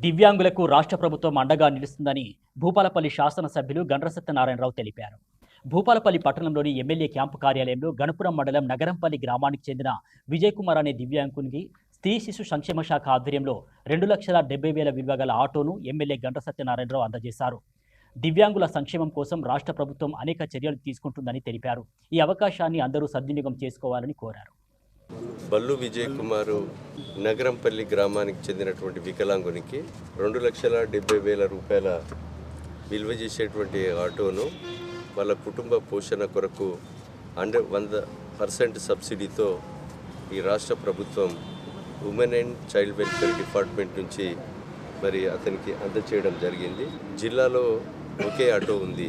దివ్యాంగులకు రాష్ట్ర ప్రభుత్వం అండగా నిలుస్తుందని భూపాలపల్లి శాసనసభ్యులు గండ్ర సత్యనారాయణరావు తెలిపారు. భూపాలపల్లి పట్టణంలోని ఎమ్మెల్యే క్యాంపు కార్యాలయంలో గణపురం మండలం నగరంపల్లి గ్రామానికి చెందిన విజయ్ కుమార్ అనే దివ్యాంగునికి స్త్రీ శిశు సంక్షేమ శాఖ ఆధ్వర్యంలో 2,70,000 విలువ గల ఆటోను ఎమ్మెల్యే గండ్ర సత్యనారాయణరావు అందజేశారు. దివ్యాంగుల సంక్షేమం కోసం రాష్ట్ర ప్రభుత్వం అనేక చర్యలు తీసుకుంటుందని తెలిపారు. ఈ అవకాశాన్ని అందరూ సద్వినియోగం చేసుకోవాలని కోరారు. బల్లు విజయ్ కుమారు నగరంపల్లి గ్రామానికి చెందినటువంటి వికలాంగునికి 2,70,000 రూపాయల విలువ చేసేటువంటి ఆటోను వాళ్ళ కుటుంబ పోషణ కొరకు 100% సబ్సిడీతో ఈ రాష్ట్ర ప్రభుత్వం women and child welfare department నుంచి మరి అతనికి అందచేయడం జరిగింది. జిల్లాలో ఒకే ఆటో ఉంది.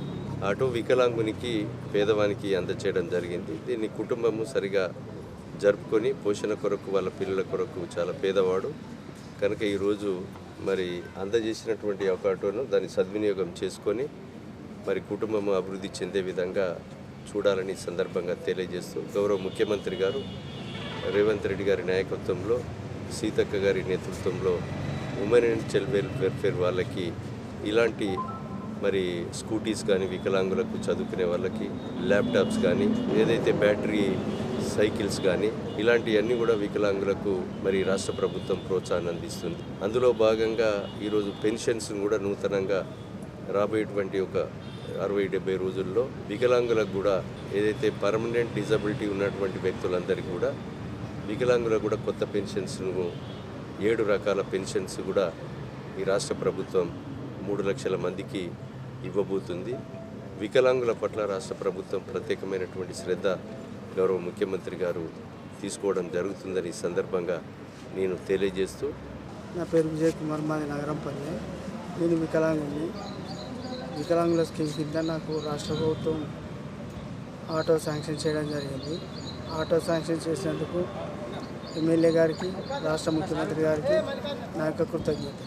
ఆటో వికలాంగునికి పేదవానికి అందచేయడం జరిగింది. దీన్ని కుటుంబము సరిగా జరుపుకొని పోషణ కొరకు వాళ్ళ పిల్లల కొరకు చాలా పేదవాడు కనుక ఈరోజు మరి అందజేసినటువంటి ఒక ఆటోను దాన్ని సద్వినియోగం చేసుకొని మరి కుటుంబము అభివృద్ధి చెందే విధంగా చూడాలని సందర్భంగా తెలియజేస్తూ గౌరవ ముఖ్యమంత్రి గారు రేవంత్ రెడ్డి గారి నాయకత్వంలో సీతక్క గారి నేతృత్వంలో ఉమెన్ అండ్ చైల్డ్ వెల్ఫేర్ వాళ్ళకి ఇలాంటి మరి స్కూటీస్ కానీ వికలాంగులకు చదువుకునే వాళ్ళకి ల్యాప్టాప్స్ కానీ ఏదైతే బ్యాటరీ సైకిల్స్ కానీ ఇలాంటివన్నీ కూడా వికలాంగులకు మరి రాష్ట్ర ప్రభుత్వం ప్రోత్సాహాన్ని అందిస్తుంది. అందులో భాగంగా ఈరోజు పెన్షన్స్ కూడా నూతనంగా రాబోయేటువంటి ఒక 60-70 రోజుల్లో వికలాంగులకు కూడా ఏదైతే పర్మనెంట్ డిజబిలిటీ ఉన్నటువంటి వ్యక్తులందరికీ కూడా వికలాంగులకు కూడా కొత్త పెన్షన్స్ను 7 రకాల పెన్షన్స్ కూడా ఈ రాష్ట్ర ప్రభుత్వం 3 లక్షల మందికి ఇవ్వబోతుంది. వికలాంగుల పట్ల రాష్ట్ర ప్రభుత్వం ప్రత్యేకమైనటువంటి శ్రద్ధ గౌరవ ముఖ్యమంత్రి గారు తీసుకోవడం జరుగుతుందని సందర్భంగా నేను తెలియజేస్తూ, నా పేరు విజయ్ కుమార్, మాది నగరంపల్లి. నేను వికలాంగుల స్కీమ్ కింద నాకు రాష్ట్ర ప్రభుత్వం ఆటో శాంక్షన్ చేయడం జరిగింది. ఆటో శాంక్షన్ చేసినందుకు ఎమ్మెల్యే గారికి, రాష్ట్ర ముఖ్యమంత్రి గారికి నా యొక్క కృతజ్ఞత.